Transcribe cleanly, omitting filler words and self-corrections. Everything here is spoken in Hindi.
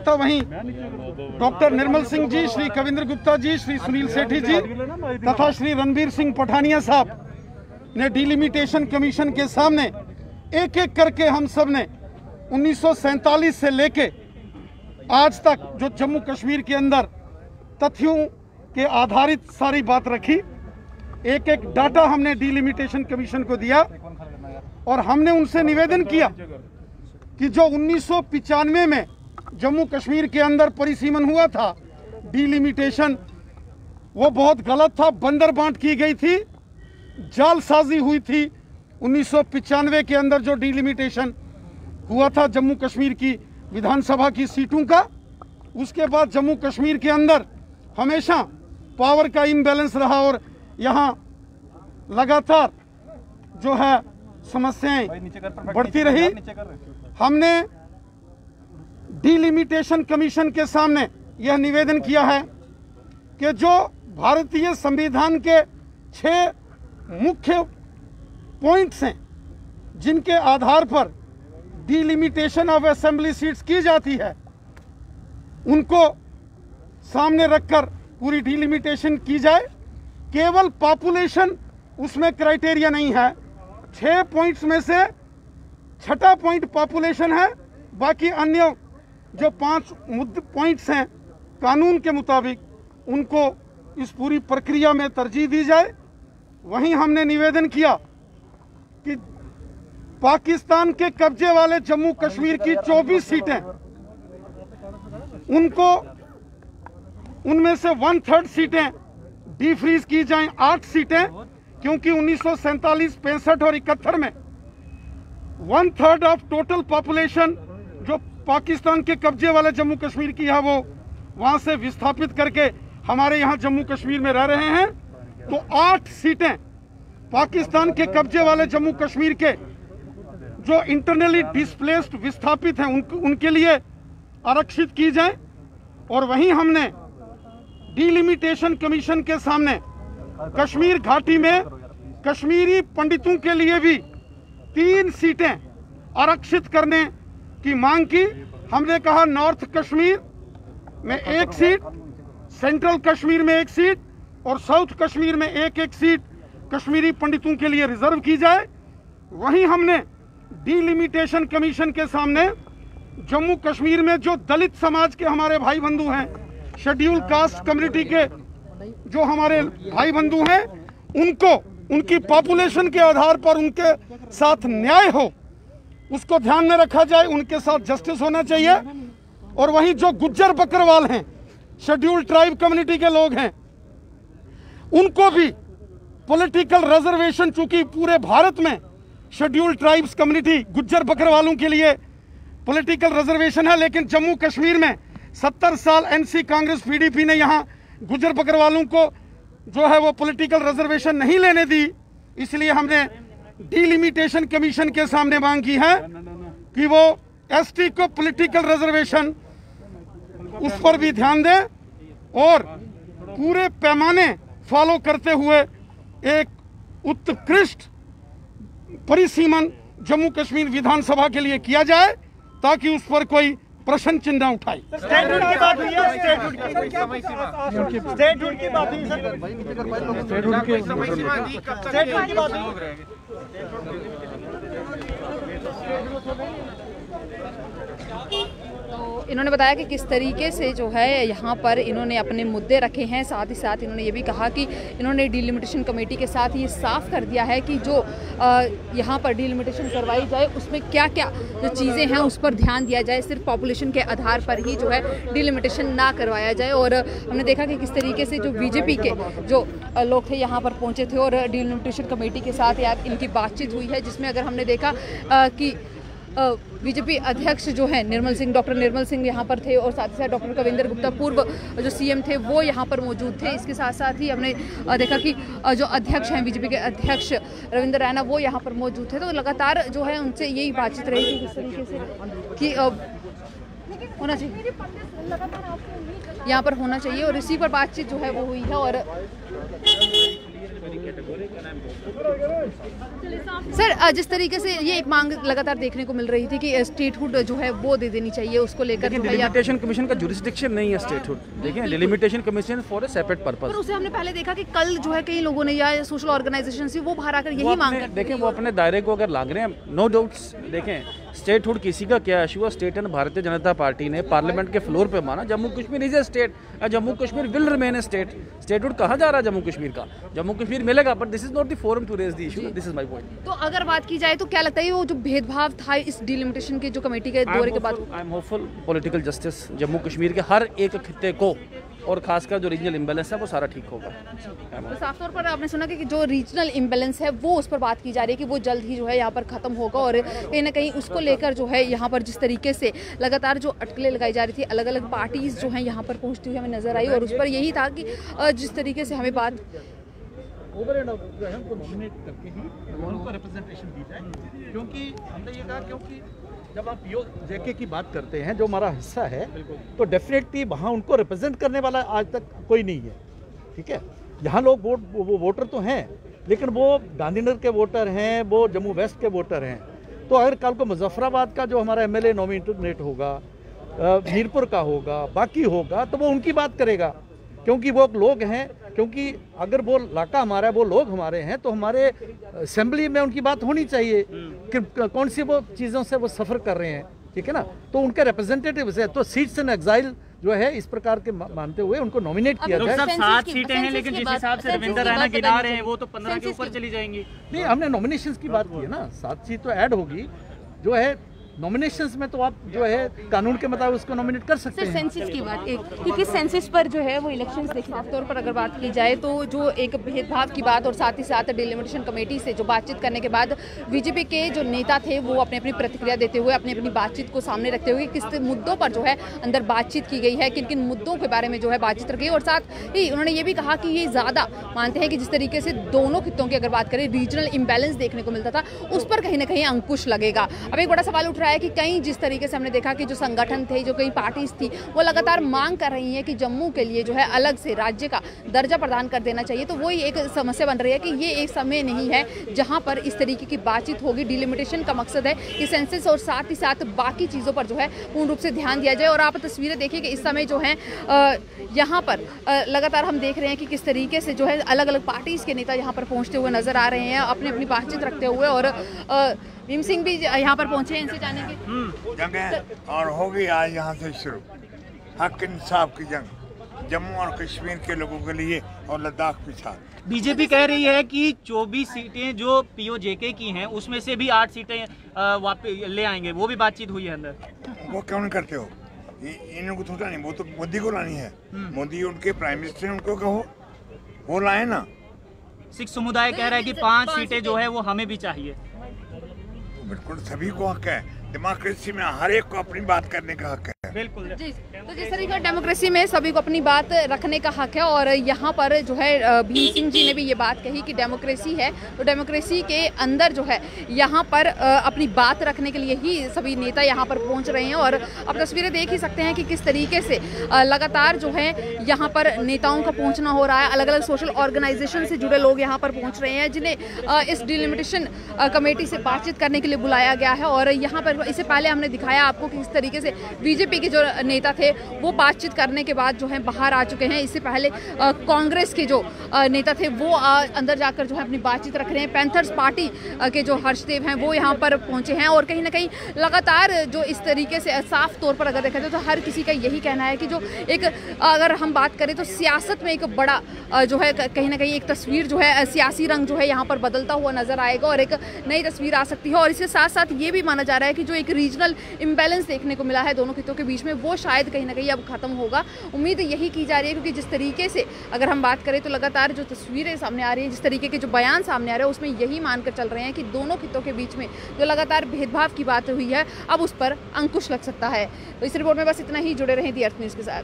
तो वहीं डॉक्टर निर्मल सिंह जी, श्री कविंद्र गुप्ता जी, श्री सुनील सेठी जी तथा श्री रणबीर सिंह पठानिया साहब ने डिलिमिटेशन कमीशन के सामने एक एक करके हम सब ने 1947 से लेके आज तक जो जम्मू कश्मीर के अंदर तथ्यों के आधारित सारी बात रखी, एक एक डाटा हमने डिलिमिटेशन कमीशन को दिया और हमने उनसे निवेदन किया कि जो 1995 में जम्मू कश्मीर के अंदर परिसीमन हुआ था, डिलिमिटेशन, वो बहुत गलत था, बंदर बांट की गई थी, जालसाजी हुई थी। 1995 के अंदर जो डिलिमिटेशन हुआ था जम्मू कश्मीर की विधानसभा की सीटों का, उसके बाद जम्मू कश्मीर के अंदर हमेशा पावर का इम्बैलेंस रहा और यहाँ लगातार जो है समस्याएं बढ़ती रही। हमने डिलिमिटेशन कमीशन के सामने यह निवेदन किया है कि जो भारतीय संविधान के 6 मुख्य पॉइंट्स हैं जिनके आधार पर डिलिमिटेशन ऑफ असेंबली सीट्स की जाती है, उनको सामने रखकर पूरी डिलिमिटेशन की जाए। केवल पॉपुलेशन उसमें क्राइटेरिया नहीं है। 6 पॉइंट्स में से 6ठा पॉइंट पॉपुलेशन है, बाकी अन्य जो 5 पॉइंट्स हैं कानून के मुताबिक उनको इस पूरी प्रक्रिया में तरजीह दी जाए। वहीं हमने निवेदन किया कि पाकिस्तान के कब्जे वाले जम्मू कश्मीर की 24 सीटें, उनको उनमें से 1/3 सीटें डिफ्रीज की जाएं, 8 सीटें, क्योंकि 1947, 65 और 71 में 1/3 ऑफ टोटल पॉपुलेशन जो पाकिस्तान के कब्जे वाले जम्मू कश्मीर की है वो वहां से विस्थापित करके हमारे यहाँ जम्मू कश्मीर में रह रहे हैं। तो 8 सीटें पाकिस्तान के कब्जे वाले जम्मू कश्मीर के जो इंटरनली डिस्प्लेस्ड विस्थापित हैं उनके लिए आरक्षित की जाए। और वहीं हमने डिलिमिटेशन कमीशन के सामने कश्मीर घाटी में कश्मीरी पंडितों के लिए भी 3 सीटें आरक्षित करने की मांग की। हमने कहा नॉर्थ कश्मीर में 1 सीट, सेंट्रल कश्मीर में 1 सीट और साउथ कश्मीर में 1-1 सीट कश्मीरी पंडितों के लिए रिजर्व की जाए। वहीं हमने डिलिमिटेशन कमीशन के सामने जम्मू कश्मीर में जो दलित समाज के हमारे भाई बंधु हैं, शेड्यूल कास्ट कम्युनिटी के जो हमारे भाई बंधु हैं, उनको उनकी पॉपुलेशन के आधार पर उनके साथ न्याय हो, उसको ध्यान में रखा जाए, उनके साथ जस्टिस होना चाहिए। और वहीं जो गुज्जर बकरवाल हैं, शेड्यूल ट्राइब कम्युनिटी के लोग हैं, उनको भी पॉलिटिकल रिजर्वेशन, चूंकि पूरे भारत में शेड्यूल ट्राइब्स कम्युनिटी गुज्जर बकरवालों के लिए पॉलिटिकल रिजर्वेशन है, लेकिन जम्मू कश्मीर में 70 साल एनसी कांग्रेस पीडीपी ने यहाँ गुज्जर बकरवालों को जो है वो पॉलिटिकल रिजर्वेशन नहीं लेने दी। इसलिए हमने डिलिमिटेशन कमीशन के सामने मांग की है कि वो एसटी को पॉलिटिकल रिजर्वेशन उस पर भी ध्यान दें और पूरे पैमाने फॉलो करते हुए एक उत्कृष्ट परिसीमन जम्मू कश्मीर विधानसभा के लिए किया जाए, ताकि उस पर कोई प्रश्न चिन्ह उठाए। स्टेटहुड की बात हुई है, स्टेटहुड की बात हुई है, स्टेटहुड की बात तो इन्होंने बताया कि किस तरीके से जो है यहाँ पर इन्होंने अपने मुद्दे रखे हैं। साथ ही साथ इन्होंने ये भी कहा कि इन्होंने डिलिमिटेशन कमेटी के साथ ये साफ कर दिया है कि जो यहाँ पर डिलिमिटेशन करवाई जाए उसमें क्या क्या जो चीज़ें हैं उस पर ध्यान दिया जाए, सिर्फ पॉपुलेशन के आधार पर ही जो है डिलिमिटेशन ना करवाया जाए। और हमने देखा कि किस तरीके से जो बीजेपी के जो लोग थे यहाँ पर पहुँचे थे और डिलिमिटेशन कमेटी के साथ यार इनकी बातचीत हुई है, जिसमें अगर हमने देखा कि बीजेपी अध्यक्ष जो हैं निर्मल सिंह, डॉक्टर निर्मल सिंह यहाँ पर थे और साथ ही साथ डॉक्टर कविंद्र गुप्ता पूर्व जो सीएम थे वो यहाँ पर मौजूद थे। इसके साथ साथ ही हमने देखा कि जो अध्यक्ष हैं बीजेपी के अध्यक्ष रविंद्र रैना वो यहाँ पर मौजूद थे। तो लगातार जो है उनसे यही बातचीत रही थी किस तरीके से कि होना चाहिए, यहाँ पर होना चाहिए और इसी पर बातचीत जो है वो हुई है। और सर, जिस तरीके से ये एक मांग लगातार देखने को मिल रही थी कि स्टेटहुड जो है वो दे देनी चाहिए, उसको लेकर डिलिमिटेशन कमीशन का जुरिस्डिक्शन नहीं है स्टेटहुड। देखिए, delimitation commission for a separate purpose. पर उसे हमने पहले देखा कि कल जो है कई लोगों ने या सोशल ऑर्गेनाइजेशन से वो बाहर आकर यही मांग करते देखें, वो अपने दायरे को अगर लाग रहे हैं, नो डाउट्स। देखें, स्टेटहुड किसी का क्या इशू है, state and Bharatiya Janata party ने पार्लियामेंट के फ्लोर पे माना Jammu Kashmir is a state, Jammu Kashmir will remain A state. Statehood कहा जा रहा है जम्मू कश्मीर का, जम्मू कश्मीर मिलेगा, but this is not the forum to raise the issue, this is my point. तो अगर बात की जाए तो क्या लगता है वो जो भेदभाव था इस डिलिमिटेशन के जो कमेटी के दौरे के बाद? I am hopeful political justice Jammu Kashmir के हर एक खित्ते को, और खासकर जो रीजनल इम्बैलेंस है वो सारा ठीक होगा। तो साफ तौर पर आपने सुना कि जो रीजनल इम्बैलेंस है वो उस पर बात की जा रही है कि वो जल्द ही जो है यहाँ पर खत्म होगा, और कहीं ना कहीं उसको लेकर जो है यहाँ पर जिस तरीके से लगातार जो अटकलें लगाई जा रही थी, अलग अलग पार्टीज जो हैं यहाँ पर पहुँचती हुई हमें नजर आई, और उस पर यही था कि जिस तरीके से हमें बात ओवर एंड आउट जो है उनको नॉमिनेट करके ही उनको रिप्रेजेंटेशन दी जाए, क्योंकि हमने ये कहा क्योंकि जब आप पीओ जेके की बात करते हैं जो हमारा हिस्सा है, तो डेफिनेटली वहाँ उनको रिप्रेजेंट करने वाला आज तक कोई नहीं है। ठीक है, यहाँ लोग वो वोटर तो हैं, लेकिन वो गांधीनगर के वोटर हैं, वो जम्मू वेस्ट के वोटर हैं। तो अगर कल को मुजफ्फराबाद का जो हमारा एमएलए नॉमिनेट होगा, मीरपुर का होगा, बाकी होगा, तो वो उनकी बात करेगा, क्योंकि वो लोग हैं। क्योंकि अगर वो इलाका हमारा है, वो लोग हमारे हैं, तो हमारे असेंबली में उनकी बात होनी चाहिए कि कौन सी वो चीज़ों से वो सफ़र कर रहे हैं। ठीक है ना, तो उनके रिप्रेजेंटेटिव है, तो सीट्स एंड एग्जाइल जो है इस प्रकार के मानते हुए उनको नॉमिनेट किया जाए। 7 सीटें हैं, लेकिन जिस हिसाब से रविंदर रैना गिना रहे हैं वो तो 15 के ऊपर चली जाएंगी। नहीं, हमने नॉमिनेशंस की बात की है ना, 7 सीट तो ऐड होगी। जो है नॉमिनेशंस में तो आप जो है कानून के मुताबिक उसको नॉमिनेट कर सकते हैं। सेंसस की बात क्योंकि सेंसस पर जो है वो इलेक्शंस देखिए, साफ तौर पर अगर बात की जाए तो जो एक भेदभाव की बात और साथ ही साथ डिलिमिटेशन कमेटी से जो बातचीत करने के बाद बीजेपी के जो नेता थे वो अपनी अपनी प्रतिक्रिया देते हुए अपनी बातचीत को सामने रखते हुए किस मुद्दों पर जो है अंदर बातचीत की गई है, किन किन मुद्दों के बारे में जो है बातचीत रखी, और साथ ही उन्होंने ये भी कहा कि ये ज़्यादा मानते हैं कि जिस तरीके से दोनों खित्तों की अगर बात करें रीजनल इम्बैलेंस देखने को मिलता था, उस पर कहीं ना कहीं अंकुश लगेगा। अब एक बड़ा सवाल उठ रहा है कि कहीं जिस तरीके से हमने देखा कि जो संगठन थे, जो कई पार्टीज थी, वो लगातार मांग कर रही हैं कि जम्मू के लिए जो है अलग से राज्य का दर्जा प्रदान कर देना चाहिए, तो वही एक समस्या बन रही है कि ये एक समय नहीं है जहां पर इस तरीके की बातचीत होगी। डिलिमिटेशन का मकसद है कि सेंसस और साथ ही साथ बाकी चीज़ों पर जो है पूर्ण रूप से ध्यान दिया जाए। और आप तस्वीरें देखिए कि इस समय जो है यहाँ पर लगातार हम देख रहे हैं कि किस तरीके से जो है अलग अलग पार्टीज के नेता यहाँ पर पहुँचते हुए नजर आ रहे हैं, अपनी अपनी बातचीत रखते हुए, और भीम सिंह भी यहाँ पर पहुंचे हैं, इनसे जानेंगे। जंग है और होगी आज यहाँ से शुरू हक इंसाफ की जंग जम्मू और कश्मीर के लोगों के लिए और लद्दाख के साथ। बीजेपी कह रही है कि 24 सीटें जो पीओजेके की हैं उसमें से भी 8 सीटें वापस ले आएंगे, वो भी बातचीत हुई है अंदर। वो क्यों नहीं करते हो? इनको थोड़ा नहीं, वो तो मोदी को लानी है। मोदी उनके प्राइम मिनिस्टर हैं, उनको कहो वो लाए ना। सिख समुदाय कह रहा है कि 5 सीटें जो है वो हमें भी चाहिए। बिल्कुल, सभी को हक है, डेमोक्रेसी में हर एक को अपनी बात करने का हक है। बिल्कुल जी, तो जिस तरीके डेमोक्रेसी में सभी को अपनी बात रखने का हक है, और यहाँ पर जो है भीम सिंह जी ने भी ये बात कही कि डेमोक्रेसी है, तो डेमोक्रेसी के अंदर जो है यहाँ पर अपनी बात रखने के लिए ही सभी नेता यहाँ पर पहुँच रहे हैं। और अब तस्वीरें देख ही सकते हैं कि किस तरीके से लगातार जो है यहाँ पर नेताओं का पहुँचना हो रहा है। अलग अलग सोशल ऑर्गेनाइजेशन से जुड़े लोग यहाँ पर पहुँच रहे हैं, जिन्हें इस डिलिमिटेशन कमेटी से बातचीत करने के लिए बुलाया गया है। और यहाँ पर इससे पहले हमने दिखाया आपको कि किस तरीके से बीजेपी के जो नेता थे वो बातचीत करने के बाद जो है बाहर आ चुके हैं। इससे पहले कांग्रेस के जो नेता थे वो अंदर जाकर जो है अपनी बातचीत रख रहे हैं। पैंथर्स पार्टी के जो हर्षदेव हैं वो यहाँ पर पहुंचे हैं, और कहीं ना कहीं लगातार जो इस तरीके से साफ तौर पर अगर देखा जाए तो हर किसी का यही कहना है कि जो एक अगर हम बात करें तो सियासत में एक बड़ा जो है कहीं ना कहीं एक तस्वीर जो है सियासी रंग जो है यहाँ पर बदलता हुआ नजर आएगा, और एक नई तस्वीर आ सकती है। और इसके साथ साथ ये भी माना जा रहा है कि जो एक रीजनल इम्बैलेंस देखने को मिला है दोनों खित्तों के बीच में, वो शायद कहीं ना कहीं अब खत्म होगा। उम्मीद यही की जा रही है, क्योंकि जिस तरीके से अगर हम बात करें तो लगातार जो तस्वीरें सामने आ रही है, जिस तरीके के जो बयान सामने आ रहे हैं, उसमें यही मानकर चल रहे हैं कि दोनों खित्तों के बीच में जो लगातार भेदभाव की बात हुई है अब उस पर अंकुश लग सकता है। तो इस रिपोर्ट में बस इतना ही। जुड़े रहें दी अर्थ न्यूज़ के साथ।